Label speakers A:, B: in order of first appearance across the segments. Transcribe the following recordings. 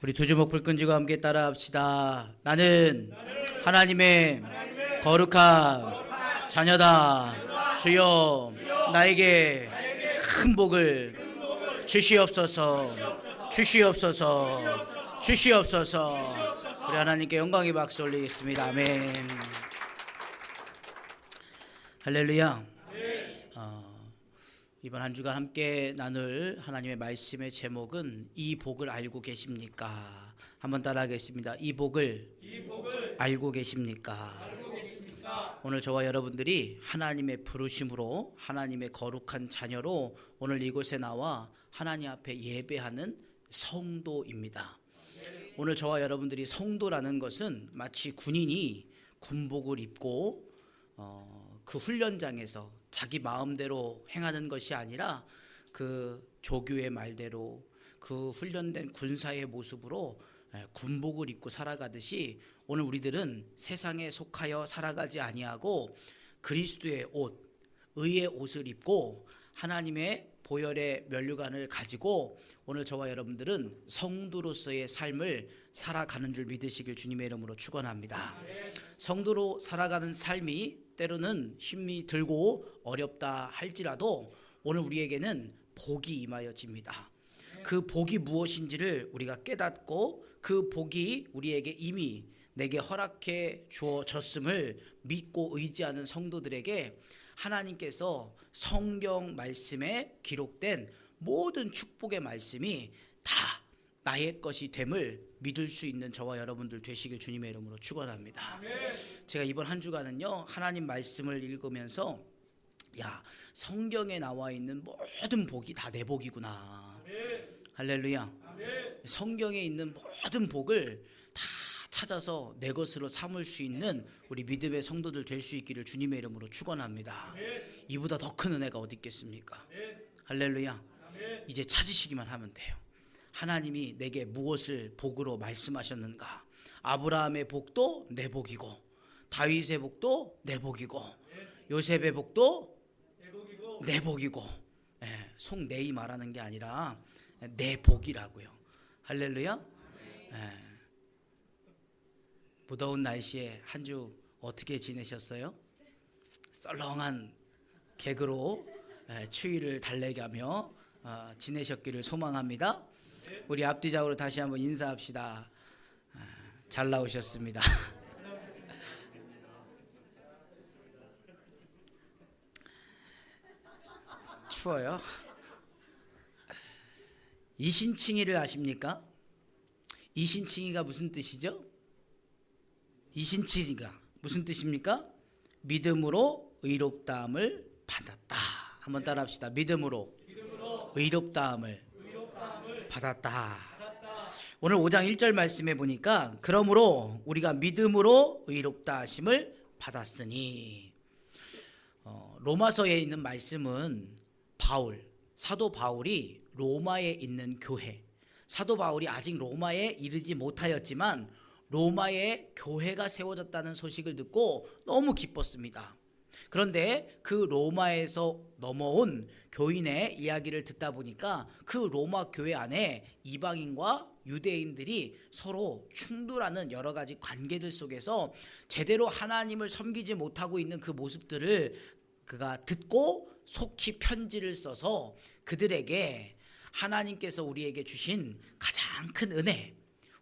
A: 우리 두 주먹 불 끈지고 함께 따라합시다. 나는 하나님의 거룩한 자녀다. 주여 나에게 큰 복을 주시옵소서. 주시옵소서. 주시옵소서. 우리 하나님께 영광의 박수 올리겠습니다. 아멘. 할렐루야. 이번 한 주간 함께 나눌 하나님의 말씀의 제목은 이 복을 알고 계십니까? 한번 따라하겠습니다. 이 복을 알고 계십니까? 오늘 저와 여러분들이 하나님의 부르심으로 하나님의 거룩한 자녀로 오늘 이곳에 나와 하나님 앞에 예배하는 성도입니다. 오늘 저와 여러분들이 성도라는 것은 마치 군인이 군복을 입고 그 훈련장에서 자기 마음대로 행하는 것이 아니라 그 조교의 말대로 그 훈련된 군사의 모습으로 군복을 입고 살아가듯이 오늘 우리들은 세상에 속하여 살아가지 아니하고 그리스도의 옷, 의의 옷을 입고 하나님의 보혈의 면류관을 가지고 오늘 저와 여러분들은 성도로서의 삶을 살아가는 줄 믿으시길 주님의 이름으로 축원합니다. 성도로 살아가는 삶이 때로는 힘이 들고 어렵다 할지라도 오늘 우리에게는 복이 임하여집니다. 그 복이 무엇인지를 우리가 깨닫고 그 복이 우리에게 이미 내게 허락해 주어졌음을 믿고 의지하는 성도들에게 하나님께서 성경 말씀에 기록된 모든 축복의 말씀이 다 나의 것이 됨을 믿을 수 있는 저와 여러분들 되시길 주님의 이름으로 축원합니다. 제가 이번 한 주간은요 하나님 말씀을 읽으면서 야, 성경에 나와 있는 모든 복이 다 내 복이구나. 할렐루야. 성경에 있는 모든 복을 다 찾아서 내 것으로 삼을 수 있는 우리 믿음의 성도들 될 수 있기를 주님의 이름으로 축원합니다. 이보다 더 큰 은혜가 어디 있겠습니까? 할렐루야. 이제 찾으시기만 하면 돼요. 하나님이 내게 무엇을 복으로 말씀하셨는가? 아브라함의 복도 내 복이고, 다윗의 복도 내 복이고, 요셉의 복도 내 복이고, 속내이 말하는 게 아니라 내 복이라고요. 할렐루야. 무더운 날씨에 한 주 어떻게 지내셨어요? 썰렁한 개그로 추위를 달래가며 지내셨기를 소망합니다. 우리 앞뒤적으로 다시 한번 인사합시다. 잘 나오셨습니다. 추워요? 이신칭의를 아십니까? 이신칭의가 무슨 뜻이죠? 이신칭의가 무슨 뜻입니까? 믿음으로 의롭다함을 받았다. 한번 따라합시다. 믿음으로 의롭다함을 받았다. 오늘 5장 1절 말씀에 보니까 그러므로 우리가 믿음으로 의롭다 하심을 받았으니, 로마서에 있는 말씀은 사도 바울이 로마에 있는 교회, 사도 바울이 아직 로마에 이르지 못하였지만 로마에 교회가 세워졌다는 소식을 듣고 너무 기뻤습니다. 그런데 그 로마에서 넘어온 교인의 이야기를 듣다 보니까 그 로마 교회 안에 이방인과 유대인들이 서로 충돌하는 여러 가지 관계들 속에서 제대로 하나님을 섬기지 못하고 있는 그 모습들을 그가 듣고 속히 편지를 써서 그들에게 하나님께서 우리에게 주신 가장 큰 은혜,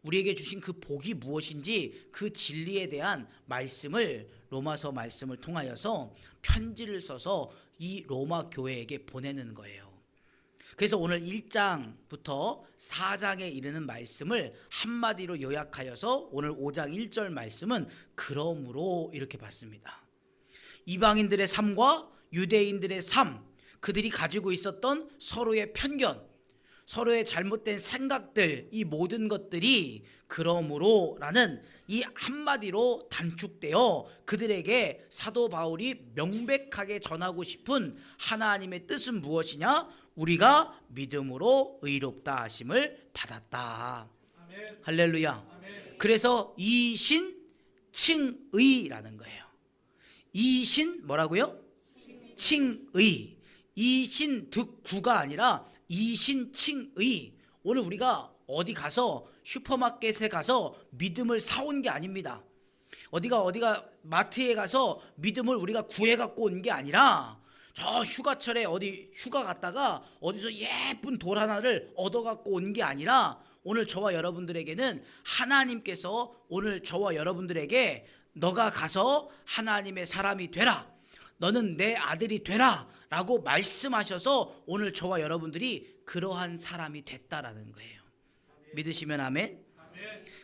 A: 우리에게 주신 그 복이 무엇인지 그 진리에 대한 말씀을 로마서 말씀을 통하여서 편지를 써서 이 로마 교회에게 보내는 거예요. 그래서 오늘 1장부터 4장에 이르는 말씀을 한마디로 요약하여서 오늘 5장 1절 말씀은 그러므로 이렇게 봤습니다. 이방인들의 삶과 유대인들의 삶, 그들이 가지고 있었던 서로의 편견, 서로의 잘못된 생각들, 이 모든 것들이 그러므로라는 이 한마디로 단축되어 그들에게 사도 바울이 명백하게 전하고 싶은 하나님의 뜻은 무엇이냐? 우리가 믿음으로 의롭다 하심을 받았다. 아멘. 할렐루야. 아멘. 그래서 이신칭의라는 거예요. 이신 뭐라고요? 칭의. 이신 득구가 아니라 이신칭의. 오늘 우리가 어디 가서 슈퍼마켓에 가서 믿음을 사온 게 아닙니다. 어디가 마트에 가서 믿음을 우리가 구해 갖고 온 게 아니라 저 휴가철에 어디 휴가 갔다가 어디서 예쁜 돌 하나를 얻어 갖고 온 게 아니라 오늘 저와 여러분들에게는 하나님께서 오늘 저와 여러분들에게 너가 가서 하나님의 사람이 되라, 너는 내 아들이 되라 라고 말씀하셔서 오늘 저와 여러분들이 그러한 사람이 됐다라는 거예요. 믿으시면 아멘.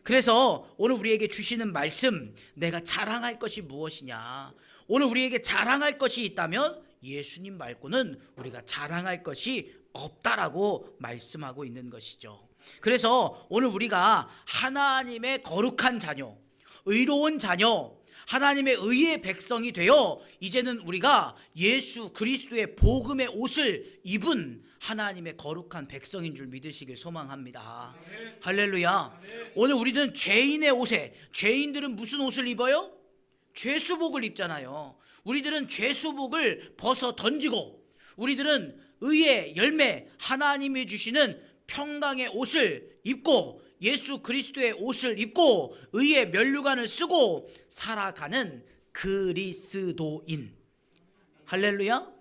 A: 그래서 오늘 우리에게 주시는 말씀, 내가 자랑할 것이 무엇이냐, 오늘 우리에게 자랑할 것이 있다면 예수님 말고는 우리가 자랑할 것이 없다라고 말씀하고 있는 것이죠. 그래서 오늘 우리가 하나님의 거룩한 자녀, 의로운 자녀, 하나님의 의의 백성이 되어 이제는 우리가 예수 그리스도의 복음의 옷을 입은 하나님의 거룩한 백성인 줄 믿으시길 소망합니다. 할렐루야. 오늘 우리는 죄인의 옷에, 죄인들은 무슨 옷을 입어요? 죄수복을 입잖아요. 우리들은 죄수복을 벗어 던지고 우리들은 의의 열매, 하나님이 주시는 평강의 옷을 입고 예수 그리스도의 옷을 입고 의의 면류관을 쓰고 살아가는 그리스도인. 할렐루야.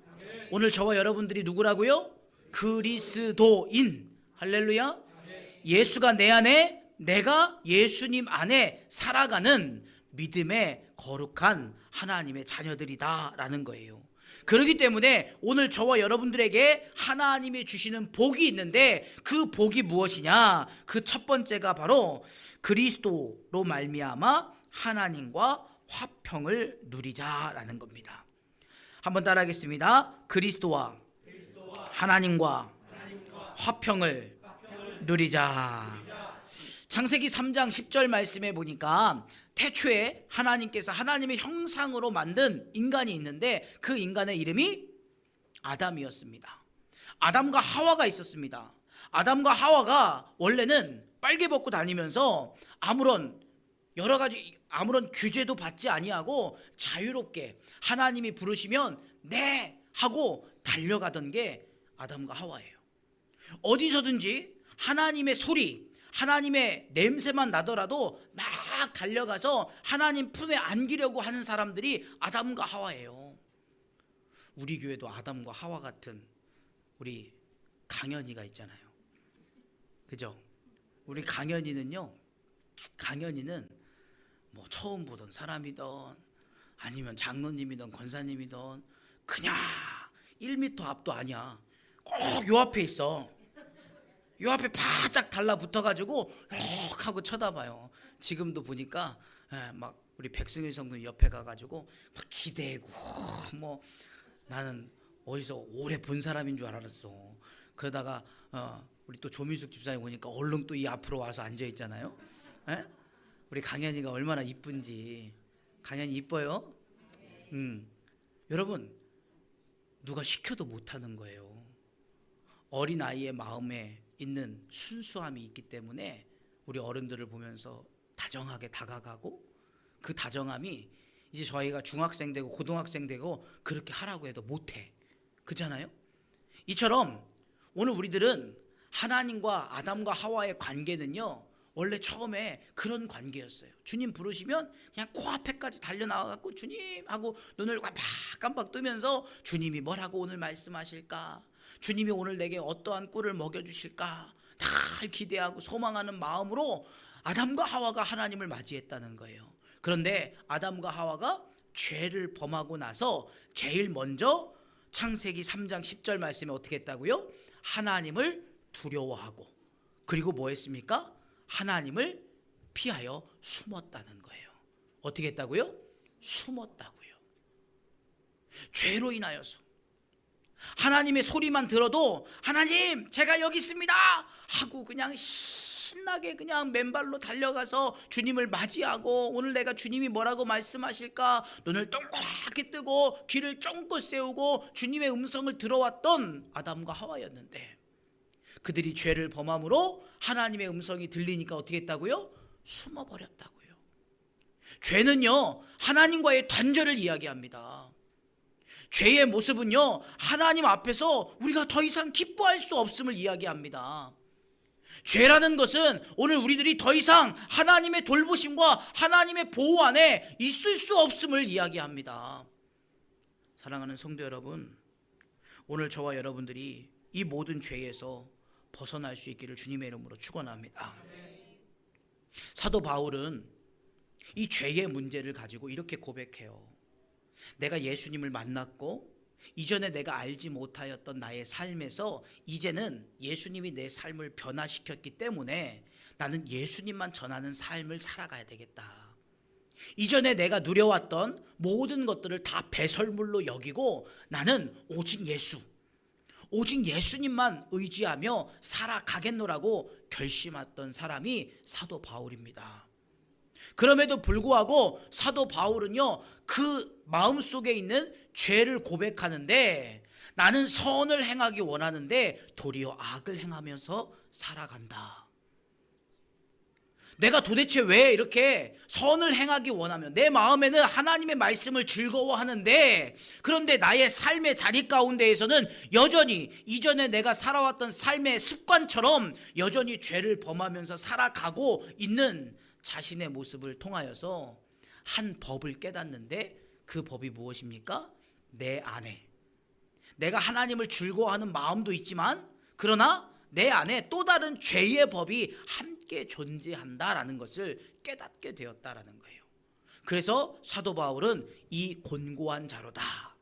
A: 오늘 저와 여러분들이 누구라고요? 그리스도인. 할렐루야. 예수가 내 안에, 내가 예수님 안에 살아가는 믿음의 거룩한 하나님의 자녀들이다 라는 거예요. 그렇기 때문에 오늘 저와 여러분들에게 하나님이 주시는 복이 있는데 그 복이 무엇이냐? 그 첫 번째가 바로 그리스도로 말미암아 하나님과 화평을 누리자라는 겁니다. 한번 따라하겠습니다. 그리스도와 하나님과 화평을 누리자. 창세기 3장 10절 말씀에 보니까 태초에 하나님께서 하나님의 형상으로 만든 인간이 있는데 그 인간의 이름이 아담이었습니다. 아담과 하와가 있었습니다. 아담과 하와가 원래는 빨개 벗고 다니면서 아무런 규제도 받지 아니하고 자유롭게 하나님이 부르시면 네 하고 달려가던 게 아담과 하와예요. 어디서든지 하나님의 소리, 하나님의 냄새만 나더라도 막 달려가서 하나님 품에 안기려고 하는 사람들이 아담과 하와예요. 우리 교회도 아담과 하와 같은 우리 강연이가 있잖아요. 그죠? 우리 강연이는 뭐 처음 보던 사람이든 아니면 장로님이든 권사님이든 그냥 1m 앞도 아니야. 꼭 요 앞에 있어. 요 앞에 바짝 달라붙어가지고 헉 하고 쳐다봐요. 지금도 보니까 막 우리 백승일 성도님 옆에 가가지고 막 기대고 뭐 나는 어디서 오래 본 사람인 줄 알았어. 그러다가 우리 또 조민숙 집사님 보니까 얼른 또 이 앞으로 와서 앉아 있잖아요. 우리 강현이가 얼마나 이쁜지. 강현이 이뻐요? 여러분 누가 시켜도 못하는 거예요. 어린 아이의 마음에 있는 순수함이 있기 때문에 우리 어른들을 보면서 다정하게 다가가고 그 다정함이 이제 저희가 중학생 되고 고등학생 되고 그렇게 하라고 해도 못해. 그렇잖아요? 이처럼 오늘 우리들은 하나님과 아담과 하와의 관계는요 원래 처음에 그런 관계였어요. 주님 부르시면 그냥 코앞에까지 달려나와갖고 주님 하고 눈을 깜빡 뜨면서 주님이 뭐라고 오늘 말씀하실까, 주님이 오늘 내게 어떠한 꿀을 먹여주실까 늘 기대하고 소망하는 마음으로 아담과 하와가 하나님을 맞이했다는 거예요. 그런데 아담과 하와가 죄를 범하고 나서 제일 먼저 창세기 3장 10절 말씀에 어떻게 했다고요? 하나님을 두려워하고 그리고 뭐 했습니까? 하나님을 피하여 숨었다는 거예요. 어떻게 했다고요? 숨었다고요. 죄로 인하여서 하나님의 소리만 들어도 하나님 제가 여기 있습니다 하고 그냥 신나게 그냥 맨발로 달려가서 주님을 맞이하고 오늘 내가 주님이 뭐라고 말씀하실까 눈을 동그랗게 뜨고 귀를 쫑긋 세우고 주님의 음성을 들어왔던 아담과 하와였는데 그들이 죄를 범함으로 하나님의 음성이 들리니까 어떻게 했다고요? 숨어버렸다고요. 죄는요 하나님과의 단절을 이야기합니다. 죄의 모습은요 하나님 앞에서 우리가 더 이상 기뻐할 수 없음을 이야기합니다. 죄라는 것은 오늘 우리들이 더 이상 하나님의 돌보심과 하나님의 보호 안에 있을 수 없음을 이야기합니다. 사랑하는 성도 여러분, 오늘 저와 여러분들이 이 모든 죄에서 벗어날 수 있기를 주님의 이름으로 축원합니다. 사도 바울은 이 죄의 문제를 가지고 이렇게 고백해요. 내가 예수님을 만났고 이전에 내가 알지 못하였던 나의 삶에서 이제는 예수님이 내 삶을 변화시켰기 때문에 나는 예수님만 전하는 삶을 살아가야 되겠다. 이전에 내가 누려왔던 모든 것들을 다 배설물로 여기고 나는 오직 예수님만 의지하며 살아가겠노라고 결심했던 사람이 사도 바울입니다. 그럼에도 불구하고 사도 바울은요, 그 마음속에 있는 죄를 고백하는데 나는 선을 행하기 원하는데 도리어 악을 행하면서 살아간다. 내가 도대체 왜 이렇게 선을 행하기 원하면 내 마음에는 하나님의 말씀을 즐거워하는데 그런데 나의 삶의 자리 가운데에서는 여전히 이전에 내가 살아왔던 삶의 습관처럼 여전히 죄를 범하면서 살아가고 있는 자신의 모습을 통하여서 한 법을 깨닫는데 그 법이 무엇입니까? 내 안에 내가 하나님을 즐거워하는 마음도 있지만 그러나 내 안에 또 다른 죄의 법이 함께 존재한다라는 것을 깨닫게 되었다라는 거예요. 그래서 사도 바울은 이 곤고한 자로다.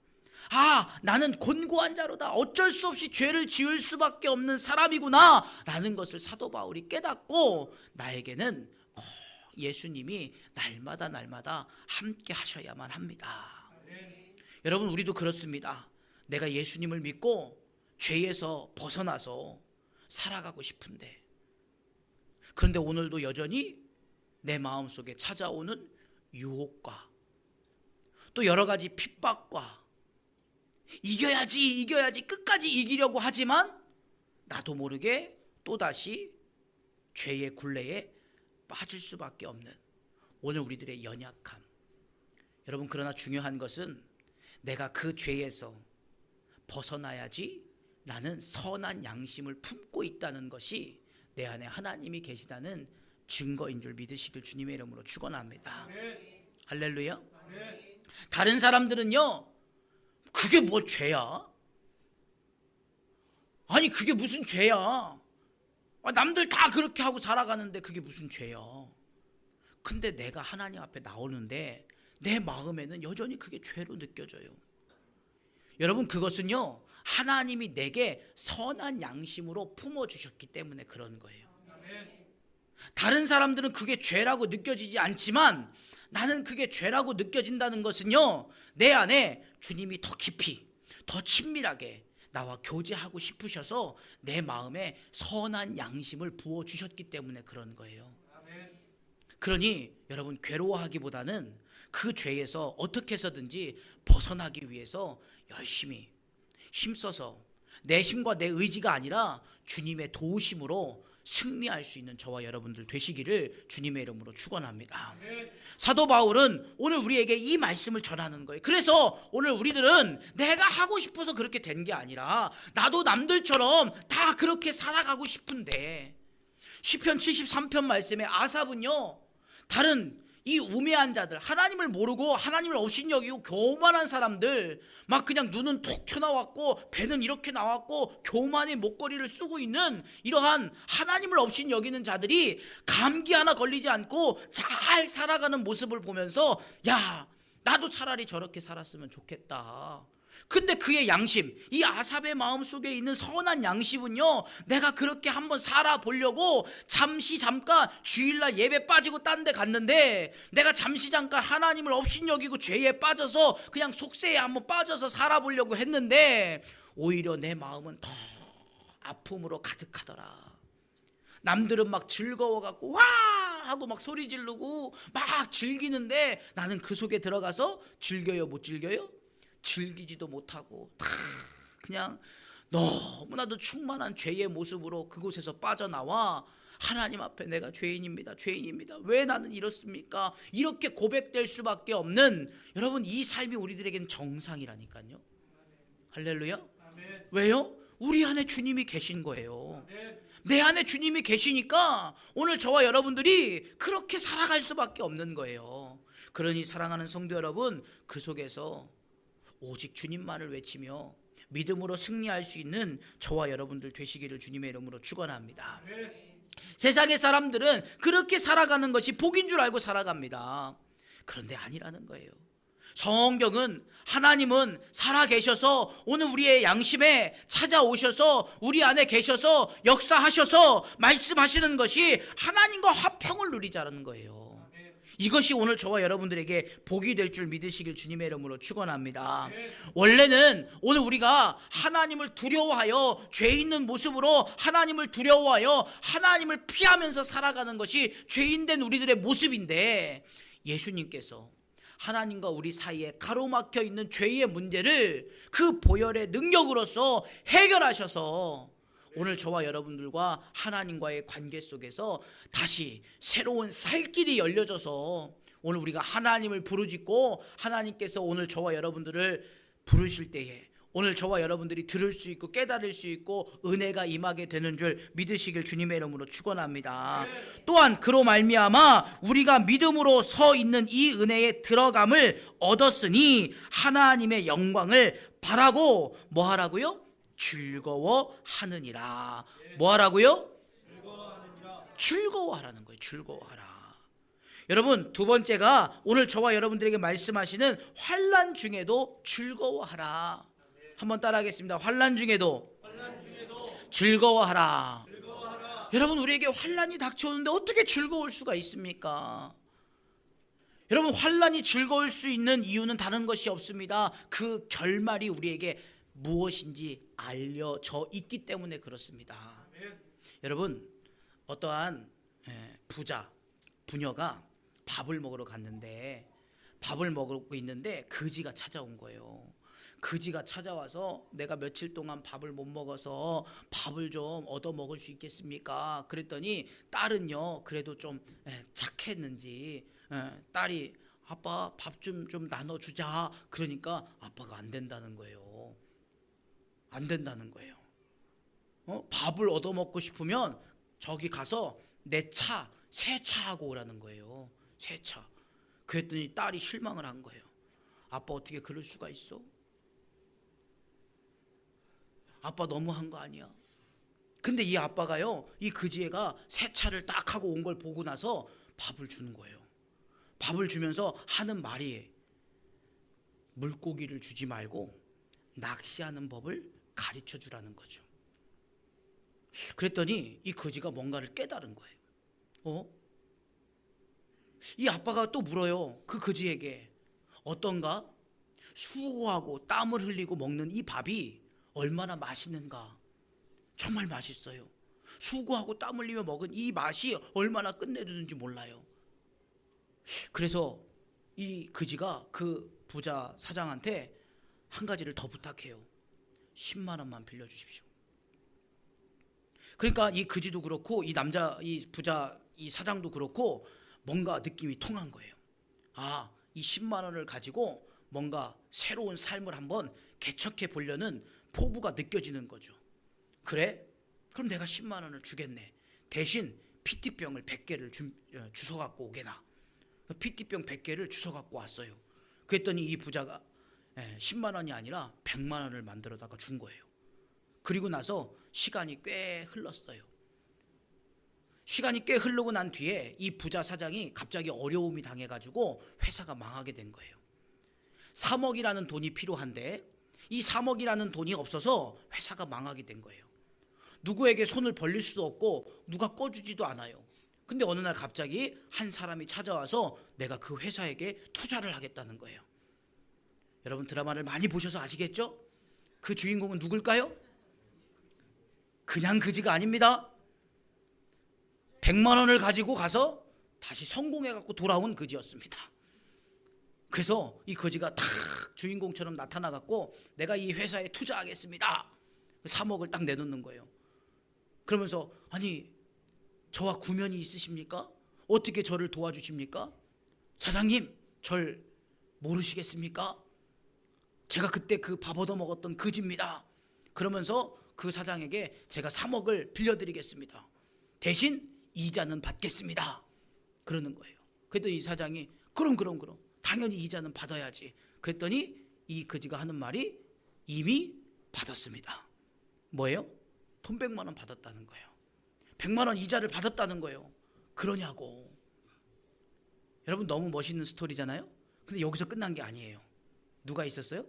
A: 나는 곤고한 자로다. 어쩔 수 없이 죄를 지을 수밖에 없는 사람이구나 라는 것을 사도 바울이 깨닫고 나에게는 예수님이 날마다 함께 하셔야만 합니다. 여러분, 우리도 그렇습니다. 내가 예수님을 믿고 죄에서 벗어나서 살아가고 싶은데 그런데 오늘도 여전히 내 마음속에 찾아오는 유혹과 또 여러 가지 핍박과 이겨야지 끝까지 이기려고 하지만 나도 모르게 또다시 죄의 굴레에 빠질 수밖에 없는 오늘 우리들의 연약함. 여러분, 그러나 중요한 것은 내가 그 죄에서 벗어나야지 라는 선한 양심을 품고 있다는 것이 내 안에 하나님이 계시다는 증거인 줄 믿으시길 주님의 이름으로 축원합니다. 할렐루야. 다른 사람들은요, 그게 뭐 죄야? 아니 그게 무슨 죄야? 남들 다 그렇게 하고 살아가는데 그게 무슨 죄야? 근데 내가 하나님 앞에 나오는데 내 마음에는 여전히 그게 죄로 느껴져요. 여러분, 그것은요 하나님이 내게 선한 양심으로 품어주셨기 때문에 그런 거예요. 다른 사람들은 그게 죄라고 느껴지지 않지만 나는 그게 죄라고 느껴진다는 것은요 내 안에 주님이 더 깊이 더 친밀하게 나와 교제하고 싶으셔서 내 마음에 선한 양심을 부어주셨기 때문에 그런 거예요. 그러니 여러분, 괴로워하기보다는 그 죄에서 어떻게 해서든지 벗어나기 위해서 열심히 힘써서 내 힘과 내 의지가 아니라 주님의 도우심으로 승리할 수 있는 저와 여러분들 되시기를 주님의 이름으로 축원합니다. 사도 바울은 오늘 우리에게 이 말씀을 전하는 거예요. 그래서 오늘 우리들은 내가 하고 싶어서 그렇게 된 게 아니라 나도 남들처럼 다 그렇게 살아가고 싶은데 시편 73편 말씀에 아삽은요 다른 이 우매한 자들, 하나님을 모르고 하나님을 업신여기고 교만한 사람들, 막 그냥 눈은 툭 튀어나왔고 배는 이렇게 나왔고 교만의 목걸이를 쓰고 있는 이러한 하나님을 업신여기는 자들이 감기 하나 걸리지 않고 잘 살아가는 모습을 보면서 야, 나도 차라리 저렇게 살았으면 좋겠다. 근데 그의 양심, 이 아삽의 마음속에 있는 선한 양심은요 내가 그렇게 한번 살아보려고 잠깐 주일날 예배 빠지고 딴 데 갔는데 내가 잠깐 하나님을 업신여기고 죄에 빠져서 그냥 속세에 한번 빠져서 살아보려고 했는데 오히려 내 마음은 더 아픔으로 가득하더라. 남들은 막 즐거워갖고 와 하고 막 소리 지르고 막 즐기는데 나는 그 속에 들어가서 즐겨요 못 즐겨요? 즐기지도 못하고 다 그냥 너무나도 충만한 죄의 모습으로 그곳에서 빠져나와 하나님 앞에 내가 죄인입니다. 왜 나는 이렇습니까? 이렇게 고백될 수밖에 없는, 여러분, 이 삶이 우리들에겐 정상이라니까요. 할렐루야. 왜요? 우리 안에 주님이 계신 거예요. 내 안에 주님이 계시니까 오늘 저와 여러분들이 그렇게 살아갈 수밖에 없는 거예요. 그러니 사랑하는 성도 여러분, 그 속에서 오직 주님만을 외치며 믿음으로 승리할 수 있는 저와 여러분들 되시기를 주님의 이름으로 축원합니다. 세상의 사람들은 그렇게 살아가는 것이 복인 줄 알고 살아갑니다. 그런데 아니라는 거예요. 성경은 하나님은 살아계셔서 오늘 우리의 양심에 찾아오셔서 우리 안에 계셔서 역사하셔서 말씀하시는 것이 하나님과 화평을 누리자는 거예요. 이것이 오늘 저와 여러분들에게 복이 될 줄 믿으시길 주님의 이름으로 축원합니다. 원래는 오늘 우리가 하나님을 두려워하여 죄 있는 모습으로 하나님을 두려워하여 하나님을 피하면서 살아가는 것이 죄인된 우리들의 모습인데, 예수님께서 하나님과 우리 사이에 가로막혀 있는 죄의 문제를 그 보혈의 능력으로서 해결하셔서 오늘 저와 여러분들과 하나님과의 관계 속에서 다시 새로운 살 길이 열려져서 오늘 우리가 하나님을 부르짖고 하나님께서 오늘 저와 여러분들을 부르실 때에 오늘 저와 여러분들이 들을 수 있고 깨달을 수 있고 은혜가 임하게 되는 줄 믿으시길 주님의 이름으로 축원합니다. 또한 그로 말미암아 우리가 믿음으로 서 있는 이 은혜에 들어감을 얻었으니 하나님의 영광을 바라고 뭐 하라고요? 즐거워하느니라. 뭐 하라고요? 즐거워하라는 거예요. 즐거워하라. 여러분, 두 번째가 오늘 저와 여러분들에게 말씀하시는 환난 중에도 즐거워하라. 한번 따라하겠습니다. 환난 중에도 즐거워하라. 여러분, 우리에게 환난이 닥쳐오는데 어떻게 즐거울 수가 있습니까? 여러분, 환난이 즐거울 수 있는 이유는 다른 것이 없습니다. 그 결말이 우리에게 무엇인지 알려져 있기 때문에 그렇습니다. 여러분, 어떠한 부녀가 밥을 먹으러 갔는데 밥을 먹고 있는데 거지가 찾아온 거예요. 거지가 찾아와서 내가 며칠 동안 밥을 못 먹어서 밥을 좀 얻어 먹을 수 있겠습니까? 그랬더니 딸은요, 그래도 좀 착했는지 딸이 아빠 밥 좀 나눠주자. 그러니까 아빠가 안 된다는 거예요. 안 된다는 거예요. 밥을 얻어 먹고 싶으면 저기 가서 내 차, 세차하고 오라는 거예요. 세차. 그랬더니 딸이 실망을 한 거예요. 아빠 어떻게 그럴 수가 있어? 아빠 너무한 거 아니야? 근데 이 아빠가요, 이 거지애가 세차를 딱 하고 온 걸 보고 나서 밥을 주는 거예요. 밥을 주면서 하는 말이 물고기를 주지 말고 낚시하는 법을 가르쳐 주라는 거죠. 그랬더니 이 거지가 뭔가를 깨달은 거예요. 이 아빠가 또 물어요. 그 거지에게 어떤가? 수고하고 땀을 흘리고 먹는 이 밥이 얼마나 맛있는가? 정말 맛있어요. 수고하고 땀 흘리며 먹은 이 맛이 얼마나 끝내주는지 몰라요. 그래서 이 거지가 그 부자 사장한테 한 가지를 더 부탁해요. 10만 원만 빌려주십시오. 그러니까 이 거지도 그렇고 이 남자, 이 부자, 이 사장도 그렇고 뭔가 느낌이 통한 거예요. 아, 이 10만 원을 가지고 뭔가 새로운 삶을 한번 개척해 보려는 포부가 느껴지는 거죠. 그래? 그럼 내가 10만 원을 주겠네. 대신 PT병을 100개를 주워 갖고 오게나. PT병 100개를 주워 갖고 왔어요. 그랬더니 이 부자가 10만 원이 아니라 100만 원을 만들어다가 준 거예요. 그리고 나서 시간이 꽤 흘렀어요. 시간이 꽤 흐르고 난 뒤에 이 부자 사장이 갑자기 어려움이 당해가지고 회사가 망하게 된 거예요. 3억이라는 돈이 필요한데 이 3억이라는 돈이 없어서 회사가 망하게 된 거예요. 누구에게 손을 벌릴 수도 없고 누가 꺼주지도 않아요. 근데 어느 날 갑자기 한 사람이 찾아와서 내가 그 회사에게 투자를 하겠다는 거예요. 여러분 드라마를 많이 보셔서 아시겠죠? 그 주인공은 누굴까요? 그냥 거지가 아닙니다. 100만 원을 가지고 가서 다시 성공해갖고 돌아온 거지였습니다. 그래서 이 거지가 탁 주인공처럼 나타나갖고 내가 이 회사에 투자하겠습니다. 3억을 딱 내놓는 거예요. 그러면서 아니 저와 구면이 있으십니까? 어떻게 저를 도와주십니까? 사장님 절 모르시겠습니까? 제가 그때 그 밥 얻어 먹었던 거지입니다. 그러면서 그 사장에게 제가 3억을 빌려드리겠습니다. 대신 이자는 받겠습니다. 그러는 거예요. 그랬더니 이 사장이 그럼 당연히 이자는 받아야지. 그랬더니 이 그지가 하는 말이 이미 받았습니다. 뭐예요? 돈 100만 원 받았다는 거예요. 100만 원 이자를 받았다는 거예요. 그러냐고. 여러분 너무 멋있는 스토리잖아요. 근데 여기서 끝난 게 아니에요. 누가 있었어요?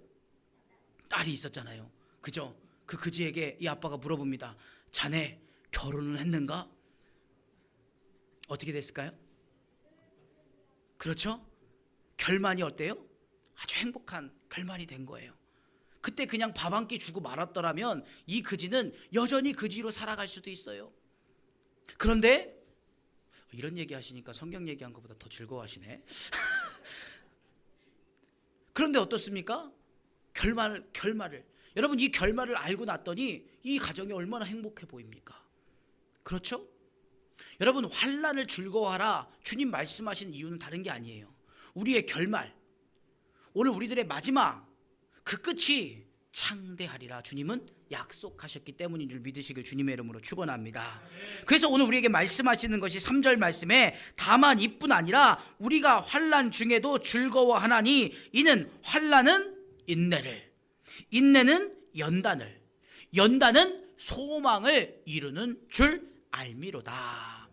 A: 딸이 있었잖아요. 그죠? 그 그지에게 이 아빠가 물어봅니다. 자네 결혼을 했는가? 어떻게 됐을까요? 그렇죠? 결말이 어때요? 아주 행복한 결말이 된 거예요. 그때 그냥 밥 한 끼 주고 말았더라면 이 그지는 여전히 그지로 살아갈 수도 있어요. 그런데 이런 얘기 하시니까 성경 얘기한 것보다 더 즐거워하시네. 그런데 어떻습니까? 결말을 여러분 이 결말을 알고 났더니 이 가정이 얼마나 행복해 보입니까? 그렇죠? 여러분 환난을 즐거워하라 주님 말씀하신 이유는 다른 게 아니에요. 우리의 결말, 오늘 우리들의 마지막 그 끝이 창대하리라 주님은 약속하셨기 때문인 줄 믿으시길 주님의 이름으로 축원합니다. 그래서 오늘 우리에게 말씀하시는 것이 3절 말씀에 다만 이뿐 아니라 우리가 환난 중에도 즐거워하나니 이는 환난은 인내를, 인내는 연단을, 연단은 소망을 이루는 줄 알미로다.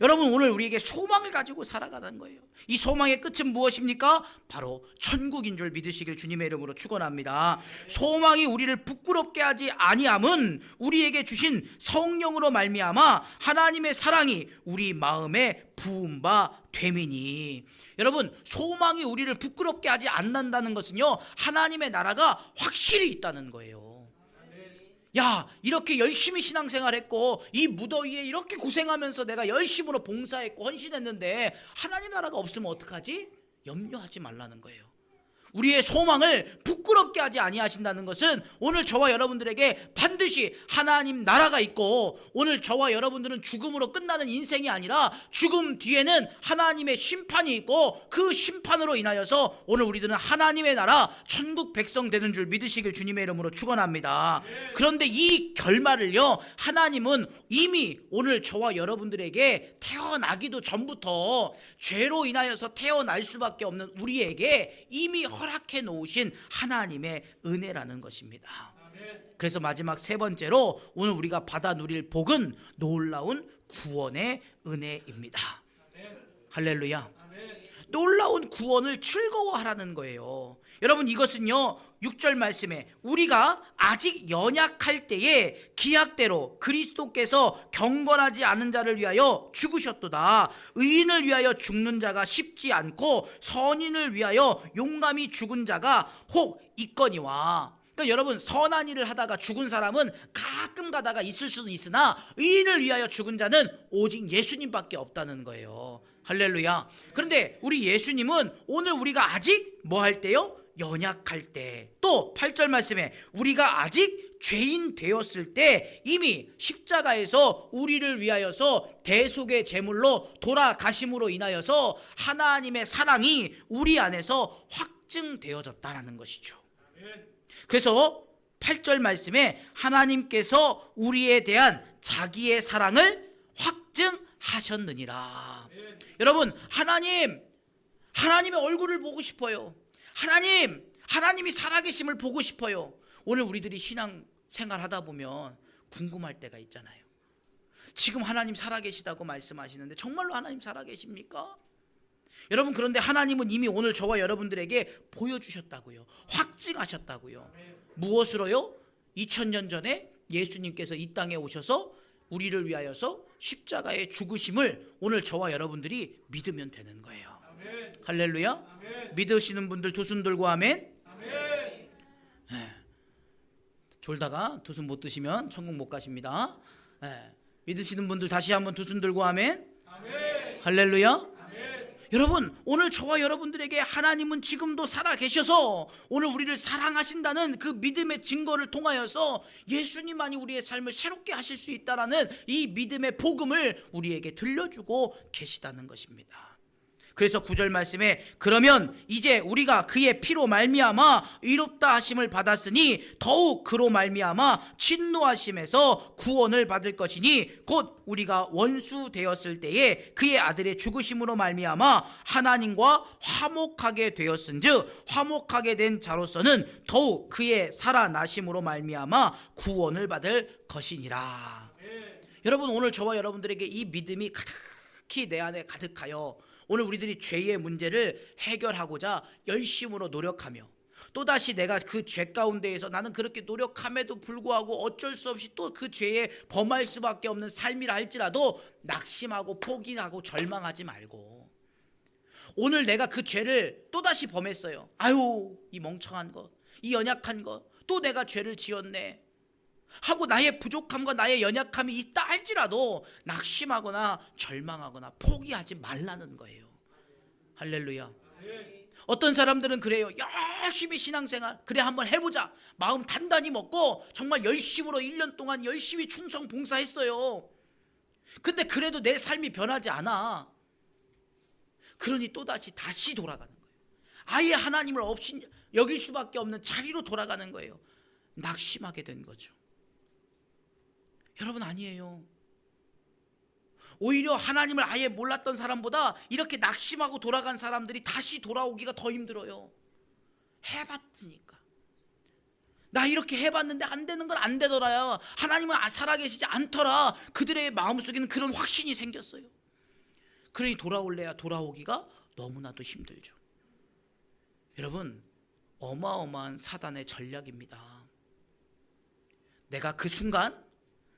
A: 여러분 오늘 우리에게 소망을 가지고 살아가는 거예요. 이 소망의 끝은 무엇입니까? 바로 천국인 줄 믿으시길 주님의 이름으로 축원합니다. 소망이 우리를 부끄럽게 하지 아니함은 우리에게 주신 성령으로 말미암아 하나님의 사랑이 우리 마음에 부은 바 됨이니. 여러분 소망이 우리를 부끄럽게 하지 않는다는 것은요 하나님의 나라가 확실히 있다는 거예요. 야 이렇게 열심히 신앙생활했고 이 무더위에 이렇게 고생하면서 내가 열심으로 봉사했고 헌신했는데 하나님 나라가 없으면 어떡하지? 염려하지 말라는 거예요. 우리의 소망을 부끄럽게 하지 아니하신다는 것은 오늘 저와 여러분들에게 반드시 하나님 나라가 있고 오늘 저와 여러분들은 죽음으로 끝나는 인생이 아니라 죽음 뒤에는 하나님의 심판이 있고 그 심판으로 인하여서 오늘 우리들은 하나님의 나라 천국 백성 되는 줄 믿으시길 주님의 이름으로 축원합니다. 그런데 이 결말을요 하나님은 이미 오늘 저와 여러분들에게 태어나기도 전부터 죄로 인하여서 태어날 수밖에 없는 우리에게 이미 허락해 놓으신 하나님의 은혜라는 것입니다. 그래서 마지막 세 번째로 오늘 우리가 받아 누릴 복은 놀라운 구원의 은혜입니다. 할렐루야. 놀라운 구원을 즐거워하라는 거예요. 여러분 이것은요 6절 말씀에 우리가 아직 연약할 때에 기약대로 그리스도께서 경건하지 않은 자를 위하여 죽으셨도다. 의인을 위하여 죽는 자가 쉽지 않고 선인을 위하여 용감히 죽은 자가 혹 있거니와. 그러니까 여러분 선한 일을 하다가 죽은 사람은 가끔 가다가 있을 수는 있으나 의인을 위하여 죽은 자는 오직 예수님밖에 없다는 거예요. 할렐루야. 그런데 우리 예수님은 오늘 우리가 아직 뭐 할 때요? 연약할 때. 또 8절 말씀에 우리가 아직 죄인 되었을 때 이미 십자가에서 우리를 위하여서 대속의 제물로 돌아가심으로 인하여서 하나님의 사랑이 우리 안에서 확증되어졌다라는 것이죠. 그래서 8절 말씀에 하나님께서 우리에 대한 자기의 사랑을 확증하셨느니라. 여러분 하나님의 얼굴을 보고 싶어요. 하나님이 살아계심을 보고 싶어요. 오늘 우리들이 신앙생활 하다 보면 궁금할 때가 있잖아요. 지금 하나님 살아계시다고 말씀하시는데 정말로 하나님 살아계십니까? 여러분 그런데 하나님은 이미 오늘 저와 여러분들에게 보여주셨다고요. 확증하셨다고요. 무엇으로요? 2000년 전에 예수님께서 이 땅에 오셔서 우리를 위하여서 십자가의 죽으심을 오늘 저와 여러분들이 믿으면 되는 거예요. 아멘. 할렐루야. 아멘. 믿으시는 분들 두 손 들고 아멘. 아멘. 네. 졸다가 두 손 못 드시면 천국 못 가십니다. 네. 믿으시는 분들 다시 한번 두 손 들고 아멘. 아멘. 할렐루야. 여러분 오늘 저와 여러분들에게 하나님은 지금도 살아계셔서 오늘 우리를 사랑하신다는 그 믿음의 증거를 통하여서 예수님만이 우리의 삶을 새롭게 하실 수 있다는 이 믿음의 복음을 우리에게 들려주고 계시다는 것입니다. 그래서 9절 말씀에 그러면 이제 우리가 그의 피로 말미암아 의롭다 하심을 받았으니 더욱 그로 말미암아 진노하심에서 구원을 받을 것이니 곧 우리가 원수 되었을 때에 그의 아들의 죽으심으로 말미암아 하나님과 화목하게 되었은즉 화목하게 된 자로서는 더욱 그의 살아나심으로 말미암아 구원을 받을 것이니라. 여러분, 오늘 저와 여러분들에게 이 믿음이 가득히 내 안에 가득하여 오늘 우리들이 죄의 문제를 해결하고자 열심으로 노력하며 또다시 내가 그 죄 가운데에서 나는 그렇게 노력함에도 불구하고 어쩔 수 없이 또 그 죄에 범할 수밖에 없는 삶이라 할지라도 낙심하고 포기하고 절망하지 말고 오늘 내가 그 죄를 또다시 범했어요. 아유, 이 멍청한 것, 이 연약한 것, 또 내가 죄를 지었네 하고 나의 부족함과 나의 연약함이 있다 할지라도 낙심하거나 절망하거나 포기하지 말라는 거예요. 할렐루야. 어떤 사람들은 그래요. 열심히 신앙생활 그래 한번 해보자 마음 단단히 먹고 정말 열심으로 1년 동안 열심히 충성 봉사했어요. 근데 그래도 내 삶이 변하지 않아. 그러니 다시 돌아가는 거예요. 아예 하나님을 없이 여길 수밖에 없는 자리로 돌아가는 거예요. 낙심하게 된 거죠. 여러분, 아니에요. 오히려 하나님을 아예 몰랐던 사람보다 이렇게 낙심하고 돌아간 사람들이 다시 돌아오기가 더 힘들어요. 해봤으니까. 나 이렇게 해봤는데 안 되는 건 안 되더라요. 하나님은 살아계시지 않더라. 그들의 마음속에는 그런 확신이 생겼어요. 그러니 돌아올래야 돌아오기가 너무나도 힘들죠. 여러분, 어마어마한 사단의 전략입니다. 내가 그 순간,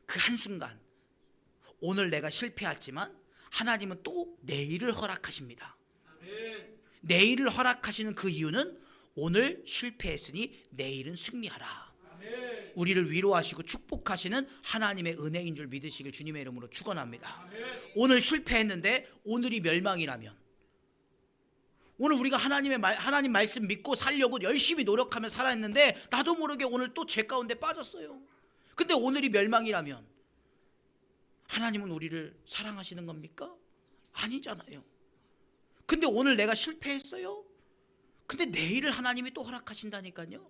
A: 그 한순간 오늘 내가 실패했지만 하나님은 또 내일을 허락하십니다. 내일을 허락하시는 그 이유는 오늘 실패했으니 내일은 승리하라. 우리를 위로하시고 축복하시는 하나님의 은혜인 줄 믿으시길 주님의 이름으로 축원합니다. 오늘 실패했는데 오늘이 멸망이라면 오늘 우리가 하나님 말씀 믿고 살려고 열심히 노력하며 살아했는데 나도 모르게 오늘 또 죄 가운데 빠졌어요. 근데 오늘이 멸망이라면 하나님은 우리를 사랑하시는 겁니까? 아니잖아요. 근데 오늘 내가 실패했어요. 근데 내일을 하나님이 또 허락하신다니까요.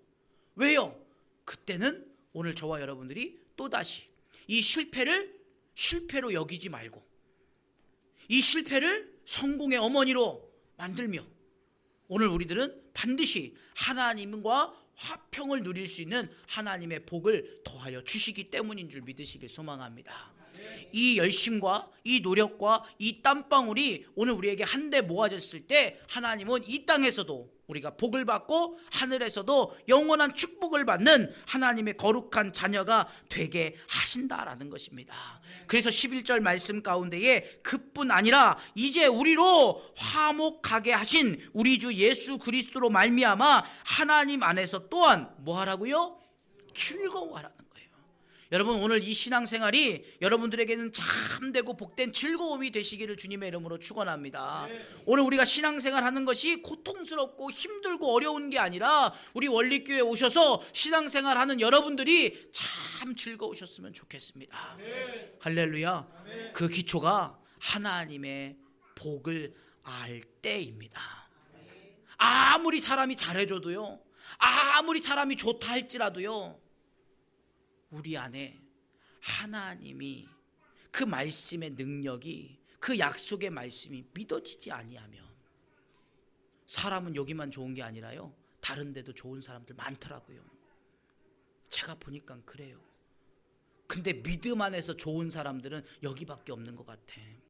A: 왜요? 그때는 오늘 저와 여러분들이 또다시 이 실패를 실패로 여기지 말고 이 실패를 성공의 어머니로 만들며 오늘 우리들은 반드시 하나님과 화평을 누릴 수 있는 하나님의 복을 더하여 주시기 때문인 줄 믿으시길 소망합니다. 이 열심과 이 노력과 이 땀방울이 오늘 우리에게 한데 모아졌을 때 하나님은 이 땅에서도 우리가 복을 받고 하늘에서도 영원한 축복을 받는 하나님의 거룩한 자녀가 되게 하신다라는 것입니다. 그래서 11절 말씀 가운데에 그뿐 아니라 이제 우리로 화목하게 하신 우리 주 예수 그리스도로 말미암아 하나님 안에서 또한 뭐 하라고요? 즐거워하라는 거예요. 여러분, 오늘 이 신앙생활이 여러분들에게는 참되고 복된 즐거움이 되시기를 주님의 이름으로 축원합니다. 오늘 우리가 신앙생활 하는 것이 고통스럽고 힘들고 어려운 게 아니라 우리 원리교회에 오셔서 신앙생활 하는 여러분들이 참 즐거우셨으면 좋겠습니다. 할렐루야. 그 기초가 하나님의 복을 알 때입니다. 아무리 사람이 잘해줘도요, 아무리 사람이 좋다 할지라도요, 우리 안에 하나님이 그 말씀의 능력이 그 약속의 말씀이 믿어지지 아니하면 사람은 여기만 좋은 게 아니라요 다른 데도 좋은 사람들 많더라고요. 제가 보니까 그래요. 근데 믿음 안에서 좋은 사람들은 여기밖에 없는 것 같아.